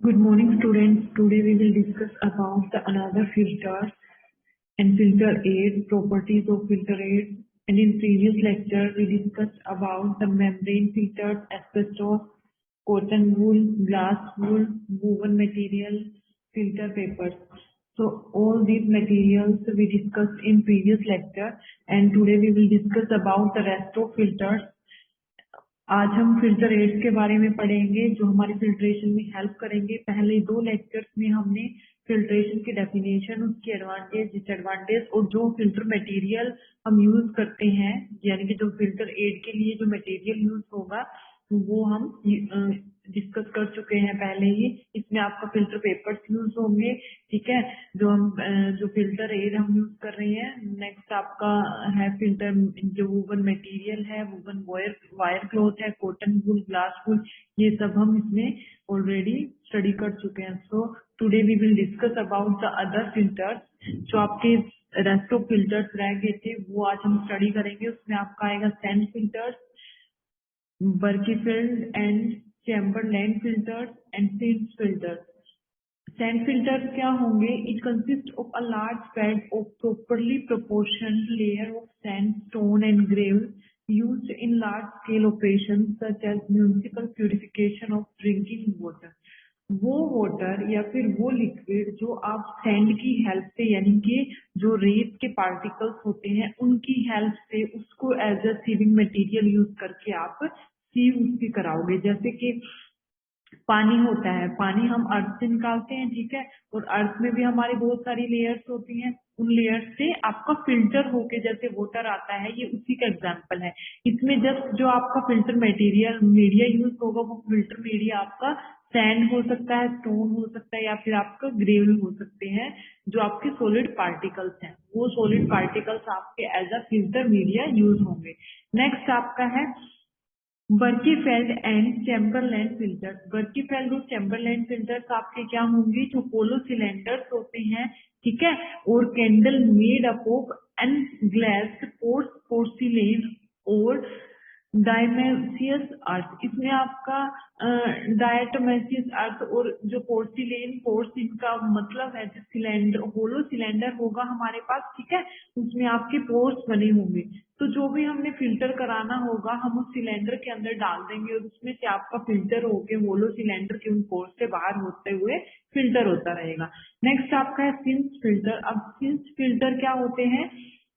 Good morning, students. Today we will discuss about the another filters and filter aids, properties of filter aids. And in previous lecture, we discussed about the membrane filters, asbestos, cotton wool, glass wool, woven material, filter papers. So all these materials we discussed in previous lecture, and today we will discuss about the rest of filters. आज हम filter ads के बारे में पढ़ेंगे जो हमारे filtration में help करेंगे। पहले दो लेक्चर्स में हमने फिल्ट्रेशन की डेफिनेशन, उसकी एडवांटेज, डिसएडवांटेज और जो फिल्टर मटेरियल हम यूज करते हैं, यानी कि जो फिल्टर एड के लिए जो मटेरियल यूज होगा वो हम डिस्कस कर चुके हैं पहले ही। इसमें आपका फिल्टर पेपर्स यूज होंगे, ठीक है, जो हम जो फिल्टर एड हम यूज कर रहे हैं। नेक्स्ट आपका है फिल्टर जो वूवन मटेरियल है, वूवन वायर क्लॉथ है, कॉटन वूल, ग्लास वूल, ये सब हम इसमें ऑलरेडी स्टडी कर चुके हैं। So today we will discuss about the other filters. जो आपके रेस्ट ऑफ फिल्टर्स रह गए थे वो आज हम स्टडी करेंगे। उसमें आपका आएगा sand filters, Berkefeld and Chamberland filters and Seitz filters. Sand filters क्या होंगे? It consist of a large bed of properly proportioned layer of sand, stone and gravel used in large scale operations such as municipal purification of drinking water। वो water या फिर वो liquid जो आप sand की help से, यानी कि जो रेत के पार्टिकल्स होते हैं उनकी हेल्प से उसको as a sieving material use करके आप सीव उसकी कराओगे। जैसे कि पानी होता है, पानी हम अर्थ से निकालते हैं, ठीक है, और अर्थ में भी हमारी बहुत सारी लेयर्स होती हैं। उन लेयर्स से आपका फिल्टर होके जैसे वाटर आता है, ये उसी का एग्जांपल है। इसमें जस्ट जो आपका फिल्टर मटेरियल मीडिया यूज होगा वो फिल्टर मीडिया आपका सैंड हो सकता है, स्टोन हो सकता है, या फिर आपका ग्रेवल हो सकते हैं। जो आपके सॉलिड पार्टिकल्स हैं वो सॉलिड पार्टिकल्स आपके as a filter media use होंगे। नेक्स्ट आपका है बर्कीफेल्ड एंड चैम्बरलैंड फिल्टर्स। बर्कीफेल्ड और चैम्बरलैंड फिल्टर्स आपके क्या होंगे? जो होलो सिलेंडर्स होते हैं, ठीक है, और candle made up of unglazed porcelain और डायमेशियस अर्थ। इसमें आपका डायटोमेशियस अर्थ और जो पोर्सिलेन, पोर्सिन का मतलब है जो सिलेंडर, होलो सिलेंडर होगा हमारे पास, ठीक है, उसमें आपके पोर्स बने होंगे। तो जो भी हमने फिल्टर कराना होगा हम उस सिलेंडर के अंदर डाल देंगे और उसमें से आपका फिल्टर होके होलो सिलेंडर के उन पोर्स से बाहर होते हुए फिल्टर होता रहेगा। नेक्स्ट आपका है सिंस फिल्टर। अब सिंस फिल्टर क्या होते हैं?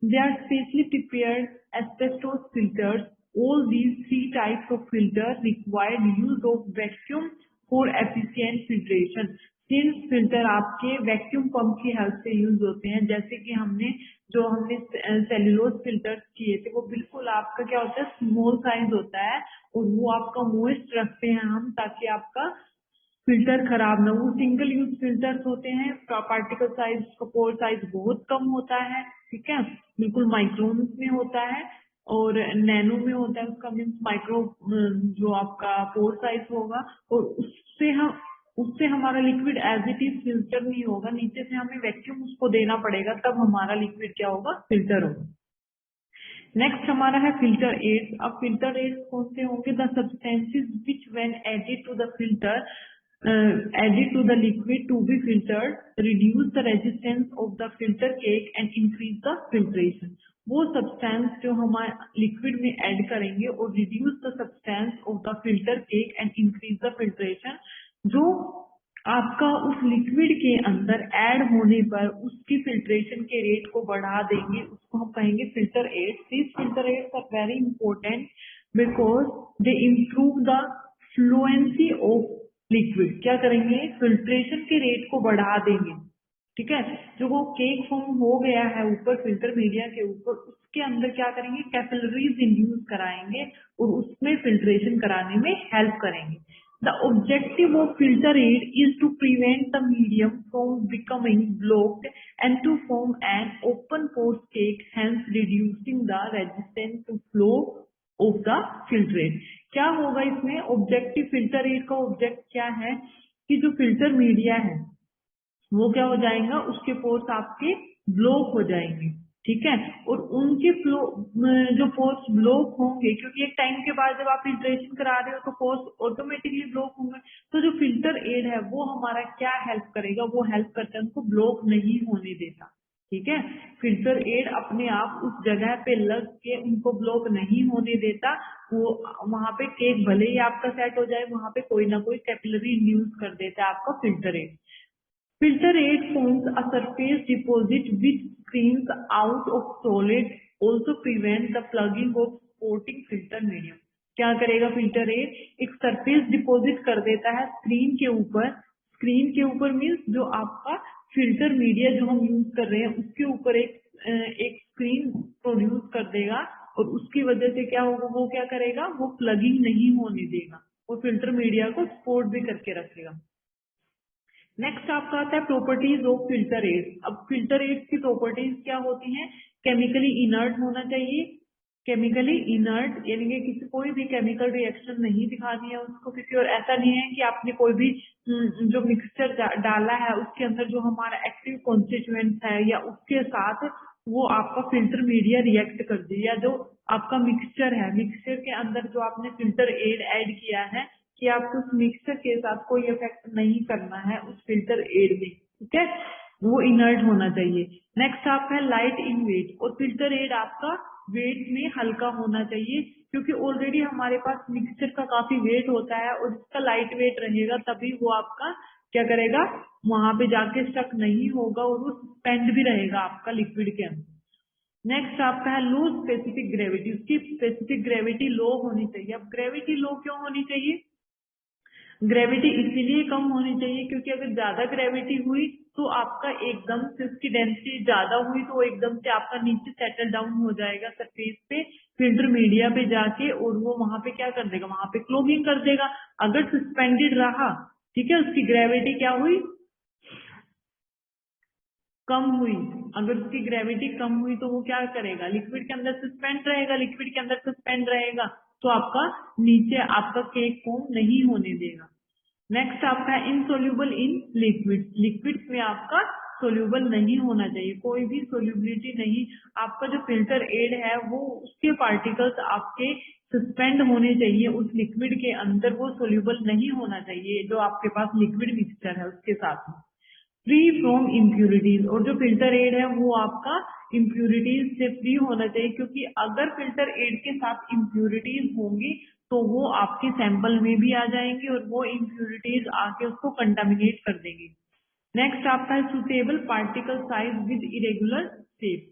They are specially prepared asbestos filters। All these three types of filter required use of vacuum for efficient filtration। Since filter आपके वैक्यूम पंप की हेल्प से यूज होते हैं। जैसे कि हमने सेल्यूलोज फिल्टर्स किए थे वो बिल्कुल आपका क्या होता है, स्मॉल साइज होता है और वो आपका मोइस्ट रखते हैं हम ताकि आपका फिल्टर खराब ना हो। वो सिंगल यूज फिल्टर्स होते हैं, पार्टिकल साइज, पोर साइज बहुत कम होता है, ठीक है, बिल्कुल माइक्रोन में होता है और नैनो में होता है। उसका मीन्स माइक्रो जो आपका पोर साइज होगा, और उससे हमारा liquid as it is filter नहीं होगा, नीचे से हमें वैक्यूम उसको देना पड़ेगा तब हमारा लिक्विड क्या होगा, फिल्टर होगा। नेक्स्ट हमारा है फिल्टर एड्स। अब फिल्टर एड्स कौन से होंगे? The substances which when added to the filter added to the liquid to be filtered reduce the resistance of the filter cake and increase the filtration। वो substance जो हमारे liquid में add करेंगे और reduce the substance of the filter cake and increase the filtration. जो आपका उस liquid के अंदर ऐड होने पर उसकी फिल्ट्रेशन के रेट को बढ़ा देंगे, उसको हम कहेंगे filter aids. This filter aids are very important because they improve the fluency of liquid. क्या करेंगे? फिल्ट्रेशन के रेट को बढ़ा देंगे, ठीक है। जो वो केक फॉर्म हो गया है ऊपर फिल्टर मीडिया के ऊपर, उसके अंदर क्या करेंगे? कैपिलरीज इंड्यूस कराएंगे और उसमें फिल्ट्रेशन कराने में हेल्प करेंगे। The objective of filter aid is to prevent the medium from becoming blocked and to form an open pores cake, hence reducing the resistance to flow of the filtrate. क्या होगा इसमें? Objective filter aid का object क्या है कि जो filter media है वो क्या हो जाएगा, उसके पोर्स आपके ब्लॉक हो जाएंगे, ठीक है। और उनके फ्लो जो पोर्स ब्लॉक होंगे, क्योंकि एक टाइम के बाद जब आप फिल्ट्रेशन करा रहे हो तो पोर्स ऑटोमेटिकली ब्लॉक होंगे। तो जो फिल्टर एड है वो हमारा क्या हेल्प करेगा, वो हेल्प करता है उनको ब्लॉक नहीं होने देता। ठीक है, फिल्टर एड अपने आप उस जगह पे लग के उनको ब्लॉक नहीं होने देता। वो वहां पे केक भले ही आपका सेट हो जाए, वहां पे कोई ना कोई कैपिलरी इंड्यूस कर देता है आपका filter aid. Filter aid forms a surface deposit which screens out of solid, also prevent the plugging of supporting filter medium। क्या करेगा फिल्टर एड, एक सरफेस डिपॉजिट कर देता है स्क्रीन के ऊपर। स्क्रीन के ऊपर मीन्स जो आपका फिल्टर मीडिया जो हम यूज कर रहे हैं उसके ऊपर एक स्क्रीन प्रोड्यूस कर देगा, और उसकी वजह से क्या होगा, वो क्या करेगा, वो प्लगिंग नहीं होने देगा, वो फिल्टर मीडिया को सपोर्ट भी करके रखेगा। नेक्स्ट आपका आता है प्रॉपर्टीज ऑफ फिल्टर एड। अब फिल्टर एड की प्रॉपर्टीज क्या होती हैं, केमिकली इनर्ट होना चाहिए। केमिकली इनर्ट यानी कि किसी कोई भी केमिकल रिएक्शन नहीं दिखानी है उसको, क्योंकि और ऐसा नहीं है कि आपने कोई भी जो मिक्सचर डाला है उसके अंदर जो हमारा एक्टिव कॉन्स्टिट्यूएंट है या उसके साथ वो आपका फिल्टर मीडिया रिएक्ट कर दे, या जो आपका मिक्सचर है, मिक्सचर के अंदर जो आपने फिल्टर एड ऐड किया है, कि आपको उस मिक्सचर के साथ कोई इफेक्ट नहीं करना है उस फिल्टर एड में। ठीक है, वो इनर्ट होना चाहिए। नेक्स्ट आपका है लाइट इन वेट, और फिल्टर एड आपका वेट में हल्का होना चाहिए, क्योंकि ऑलरेडी हमारे पास मिक्सचर का काफी वेट होता है और इसका लाइट वेट रहेगा, तभी वो आपका क्या करेगा, वहां पे जाके स्टक नहीं होगा और वो सस्पेंड भी रहेगा आपका लिक्विड के अंदर। नेक्स्ट आपका है लो स्पेसिफिक ग्रेविटी, उसकी स्पेसिफिक ग्रेविटी लो होनी चाहिए। अब ग्रेविटी लो क्यों होनी चाहिए, ग्रेविटी इसीलिए कम होनी चाहिए क्योंकि अगर ज्यादा ग्रेविटी हुई तो आपका एकदम से उसकी डेंसिटी ज्यादा हुई तो एकदम से आपका नीचे सेटल डाउन हो जाएगा सरफेस पे, फिल्टर मीडिया पे जाके, और वो वहां पे क्या कर देगा, वहां पे क्लोगिंग कर देगा। अगर सस्पेंडेड रहा, ठीक है, उसकी ग्रेविटी क्या हुई, कम हुई। अगर उसकी ग्रेविटी कम हुई तो वो क्या करेगा, लिक्विड के अंदर सस्पेंड रहेगा, लिक्विड के अंदर सस्पेंड रहेगा तो आपका नीचे आपका केक फॉर्म नहीं होने देगा। नेक्स्ट आपका इनसोल्यूबल इन लिक्विड, लिक्विड में आपका सोल्यूबल नहीं होना चाहिए, कोई भी सोल्यूबिलिटी नहीं। आपका जो फिल्टर एड है वो उसके पार्टिकल्स आपके सस्पेंड होने चाहिए उस लिक्विड के अंदर, वो सोल्यूबल नहीं होना चाहिए जो आपके पास लिक्विड मिक्सचर है उसके साथ में। फ्री फ्रॉम इम्प्यूरिटीज, और जो फिल्टर एड है वो आपका इम्प्यूरिटीज से फ्री होना चाहिए, क्योंकि अगर फिल्टर एड के साथ इम्प्यूरिटीज होंगी तो वो आपके सैंपल में भी आ जाएंगी और वो इम्प्यूरिटीज आके उसको कंटामिनेट कर देंगी। नेक्स्ट आपका है suitable particle size with irregular shape,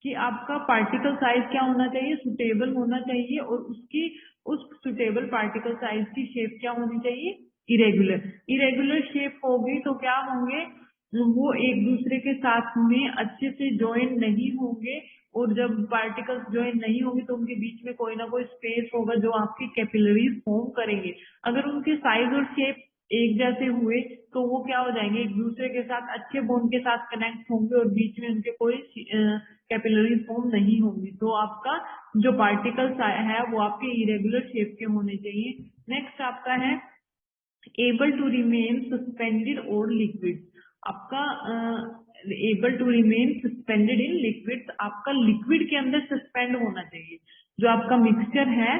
कि आपका पार्टिकल साइज क्या होना चाहिए, सुटेबल होना चाहिए, और उसकी उस सुटेबल पार्टिकल साइज की शेप क्या होनी चाहिए, इरेगुलर। इरेगुलर शेप होगी तो क्या होंगे, वो एक दूसरे के साथ में अच्छे से ज्वाइन नहीं होंगे, और जब पार्टिकल्स ज्वाइन नहीं होंगे तो उनके बीच में कोई ना कोई स्पेस होगा जो आपकी कैपिलरीज फॉर्म करेंगे। अगर उनके साइज और शेप एक जैसे हुए तो वो क्या हो जाएंगे, एक दूसरे के साथ अच्छे बॉन्ड के साथ कनेक्ट होंगे और बीच में उनके कोई कैपिलरीज फॉर्म नहीं होंगी, तो आपका जो पार्टिकल्स है वो आपके इरेगुलर शेप के होने चाहिए। नेक्स्ट आपका है एबल टू रिमेन सस्पेंडेड और लिक्विड, आपका able to remain suspended in liquid, आपका लिक्विड के अंदर सस्पेंड होना चाहिए। जो आपका मिक्सचर है,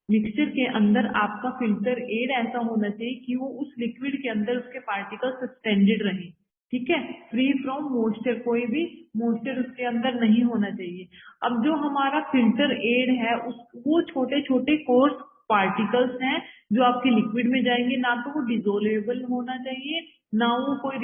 मिक्सचर के अंदर आपका फिल्टर एड ऐसा होना चाहिए कि वो उस लिक्विड के अंदर उसके पार्टिकल सस्पेंडेड रहे। ठीक है, फ्री फ्रॉम मॉइस्चर, कोई भी मॉइस्चर उसके अंदर नहीं होना चाहिए। अब जो हमारा फिल्टर एड है उस वो छोटे छोटे कोर्स पार्टिकल्स हैं जो आपके लिक्विड में जाएंगे, ना तो वो डिजोल्वेबल होना चाहिए, ना वो कोई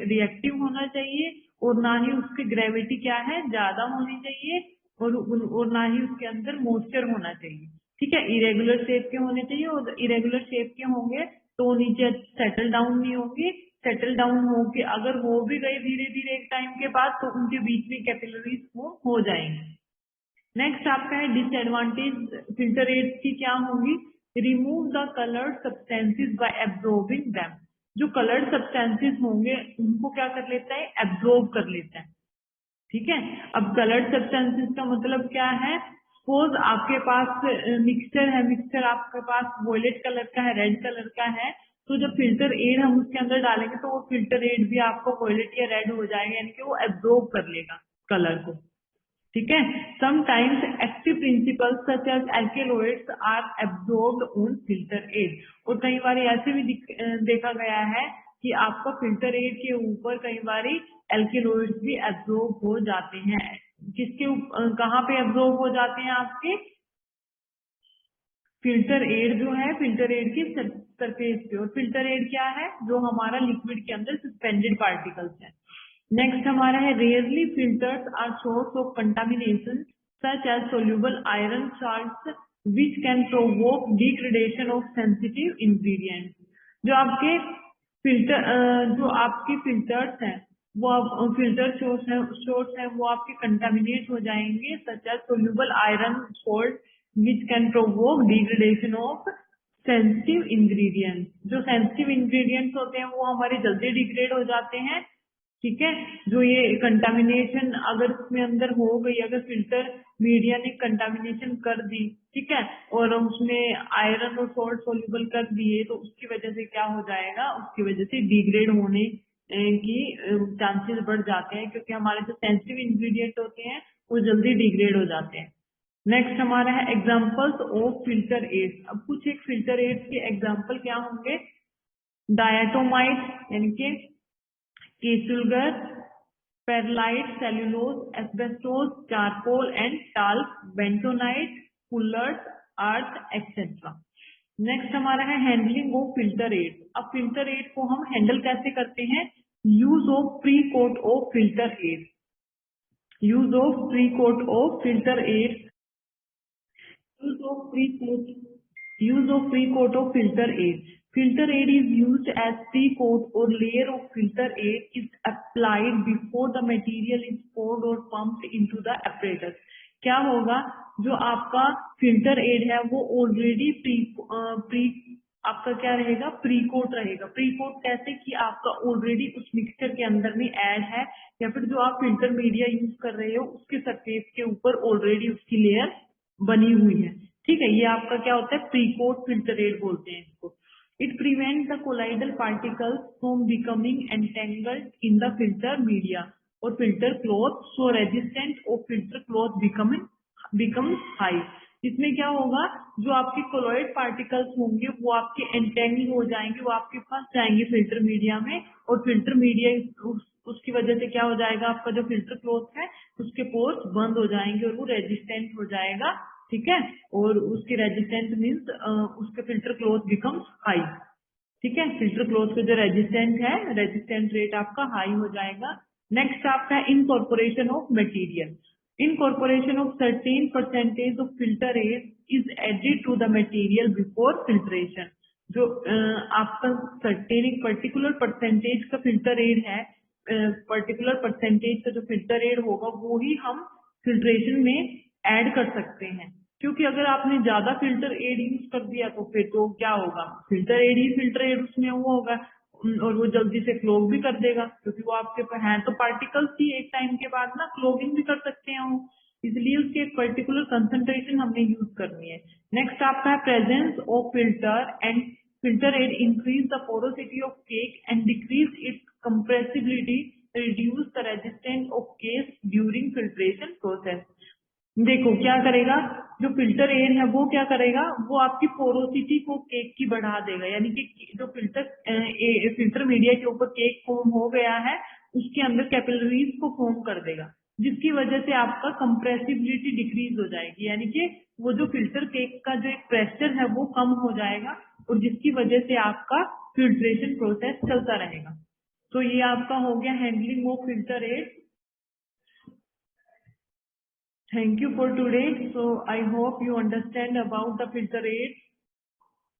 रिएक्टिव होना चाहिए, और ना ही उसकी ग्रेविटी क्या है, ज्यादा होनी चाहिए, और ना ही उसके अंदर मॉइस्चर होना चाहिए। ठीक है, इरेगुलर शेप के होने चाहिए, और इरेगुलर शेप के होंगे तो वो नीचे सेटल डाउन नहीं होंगे। सेटल डाउन होके अगर हो भी गए धीरे धीरे एक टाइम के बाद तो उनके बीच में कैपिलरीज हो जाएंगे। नेक्स्ट आपका है डिसएडवांटेज फिल्टर एड्स की क्या होंगी, remove the coloured substances bye absorbing them, जो कलर्ड सब्सटेंसेस होंगे उनको क्या कर लेता है, एब्जॉर्ब कर लेता है। ठीक है, अब कलर्ड सब्सटेंसेस का मतलब क्या है, सपोज आपके पास मिक्सचर है, मिक्सचर आपके पास वॉयलेट कलर का है, रेड कलर का है, तो जब फिल्टर एड हम उसके अंदर डालेंगे तो वो फिल्टर एड भी आपको वॉयलेट या रेड हो जाएगा, यानी कि वो एब्जॉर्ब कर लेगा कलर को। ठीक है। Sometimes active principles such as alkaloids are absorbed on filter aid, और कई बार ऐसे भी देखा गया है कि आपका फिल्टर एड के ऊपर कई बार एल्केलॉइड्स भी एब्जॉर्ब हो जाते हैं। किसके कहाँ पे एब्जॉर्ब हो जाते हैं आपके फिल्टर एड जो है, फिल्टर एड की सरफेस पे। और फिल्टर एड क्या है, जो हमारा लिक्विड के अंदर सस्पेंडेड पार्टिकल्स है। नेक्स्ट हमारा है rarely filters are source of contamination such as soluble iron salts which can provoke degradation of sensitive ingredients. जो आपके फिल्टर्स हैं वो आप फिल्टर सोर्स है वो आपके कंटामिनेट हो जाएंगे such as soluble iron salt which can provoke degradation of sensitive ingredients. जो सेंसिटिव इंग्रेडिएंट्स होते हैं वो हमारे जल्दी डिग्रेड हो जाते हैं। ठीक है। जो ये कंटामिनेशन अगर उसमें अंदर हो गई, अगर फिल्टर मीडिया ने कंटामिनेशन कर दी, ठीक है, और उसमें आयरन और सॉल्ट सोल्यूबल कर दिए, तो उसकी वजह से क्या हो जाएगा, उसकी वजह से डिग्रेड होने की चांसेस बढ़ जाते हैं, क्योंकि हमारे जो सेंसिटिव इंग्रेडिएंट होते हैं वो जल्दी डिग्रेड हो जाते हैं। नेक्स्ट हमारा है एग्जांपल्स ऑफ फिल्टर एड्स। अब कुछ एक फिल्टर एड्स के एग्जांपल क्या होंगे, डायटोमाइट यानी कि kieselguhr, perlite, cellulose, asbestos, charcoal and talc, bentonite, fuller's, earth etcetera. Next हमारा है हैंडलिंग ऑफ फिल्टर एड। अब फिल्टर एड को हम हैंडल कैसे करते हैं, use of pre coat of filter aid. Use of pre coat of filter aid. use of pre-coat use of pre-coat of filter aid. Filter aid is used as pre-coat or layer of filter aid is applied before the material is poured or pumped into the apparatus. क्या होगा, जो आपका filter aid है वो already pre आपका क्या रहेगा, pre coat रहेगा। प्री कोट कैसे कि आपका ऑलरेडी उस मिक्सचर के अंदर में ऐड है, या फिर जो आप फिल्टर मीडिया यूज कर रहे हो उसके सरफेस के ऊपर ऑलरेडी उसकी लेयर बनी हुई है। ठीक है, ये आपका क्या होता है, प्रीकोट फिल्टर एड बोलते हैं इसको। It prevent the colloidal particles from becoming entangled in the filter media और filter cloth, so resistant of filter cloth becomes high. इसमें क्या होगा, जो आपके कोलॉइड पार्टिकल्स होंगे वो आपके एंटेंगल हो जाएंगे, वो आपके पास जाएंगे फिल्टर मीडिया में, और फिल्टर मीडिया उसकी वजह से क्या हो जाएगा, आपका जो फिल्टर क्लॉथ है उसके पोर्स बंद हो जाएंगे और वो रेजिस्टेंट हो जाएगा। ठीक है, और उसकी रेजिस्टेंस मीन्स उसके फिल्टर क्लॉथ बिकम्स हाई। ठीक है, फिल्टर क्लॉथ का जो रेजिस्टेंट है, रेजिस्टेंट रेट आपका हाई हो जाएगा। नेक्स्ट आपका incorporation of material. Incorporation of certain percentage of filter aid is added to the material before filtration. जो आपका सर्टेन एक पर्टिकुलर परसेंटेज का फिल्टर एड है, पर्टिकुलर परसेंटेज का जो फिल्टर एड होगा वो ही हम फिल्ट्रेशन में ऐड कर सकते हैं। क्योंकि अगर आपने ज्यादा फिल्टर एड यूज कर दिया तो फिर तो क्या होगा, फिल्टर एड ही फिल्टर एड उसमें वो होगा और वो जल्दी से क्लोग भी कर देगा, क्योंकि वो आपके पास हैं तो पार्टिकल्स ही एक टाइम के बाद ना क्लोगिंग भी कर सकते हैं वो, इसलिए उसकी एक पर्टिकुलर कंसंट्रेशन हमने यूज करनी है। नेक्स्ट आपका है presence of filter and filter aid increase the porosity of cake and decrease its compressibility, reduce the resistance of cake during filtration process। देखो क्या करेगा, जो फिल्टर एयर है वो क्या करेगा, वो आपकी पोरोसिटी को केक की बढ़ा देगा, यानी कि जो फिल्टर मीडिया के ऊपर केक फॉर्म हो गया है उसके अंदर कैपिलरीज को फॉर्म कर देगा, जिसकी वजह से आपका कंप्रेसिबिलिटी डिक्रीज हो जाएगी, यानी कि वो जो फिल्टर केक का जो एक प्रेशर है वो कम हो जाएगा, और जिसकी वजह से आपका फिल्ट्रेशन प्रोसेस चलता रहेगा। तो ये आपका हो गया handling of filter air. Thank you for today. So I hope you understand about the filter aid.